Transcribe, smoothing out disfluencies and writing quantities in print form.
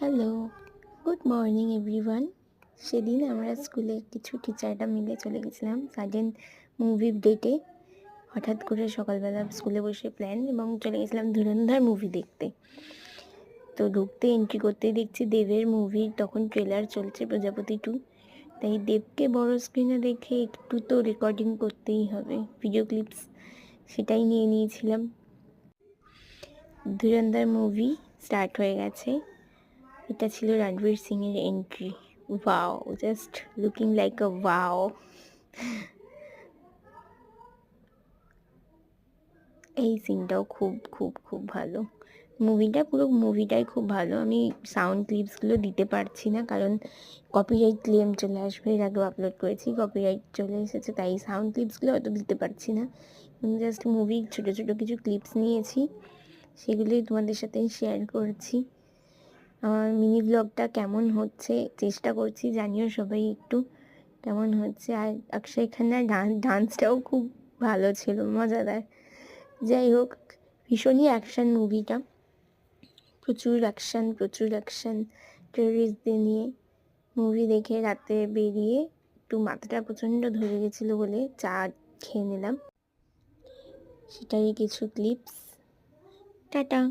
Hello, good morning everyone. সেদিন আমরা স্কুলে কিছু টিচাররা মিলে চলে গেছিলাম সাডেন মুভি ডেটে। হঠাৎ করে সকালবেলা স্কুলে বসে প্ল্যান এবং চলে গেছিলাম ধুরন্ধর মুভি দেখতে। তো ঢুকতে এন্ট্রি করতেই দেখছি দেবের মুভির তখন ট্রেলার চলছে প্রজাপতি 2। তাই দেবকে বড় স্ক্রিনে দেখে একটু তো রেকর্ডিং করতেই হবে, ভিডিও ক্লিপস, সেটাই নিয়ে নিয়েছিলাম। ধুরন্ধর মুভি স্টার্ট হয়ে গেছে। এটা ছিল রণবীর সিং এর entry. Wow, just looking like আ ওয়াও। এই সিনটাও খুব খুব খুব ভালো। পুরো মুভিটাই খুব ভালো। আমি সাউন্ড ক্লিপসগুলো দিতে পারছি না, কারণ কপিরাইট ক্লেম চলে আসবে। এর আগেও আপলোড করেছি, কপিরাইট চলে এসেছে, তাই সাউন্ড ক্লিপসগুলো হয়তো দিতে পারছি না। জাস্ট মুভির ছোটো ছোটো কিছু ক্লিপস নিয়েছি, সেগুলোই তোমাদের সাথে শেয়ার করছি। আমার মিনি ব্লগটা কেমন হচ্ছে চেষ্টা করছি, জানিও সবাই একটু কেমন হচ্ছে। আর অক্ষয় খান্নার ডান্সটাও খুব ভালো ছিল, মজাদার। যাই হোক, ভীষণই অ্যাকশান মুভিটা, প্রচুর অ্যাকশান টেররিস্টদের নিয়ে। মুভি দেখে রাতে বেরিয়ে একটু মাথাটা প্রচণ্ড ধরে গেছিলো বলে চা খেয়ে নিলাম, সেটারই কিছু ক্লিপস। টাটা।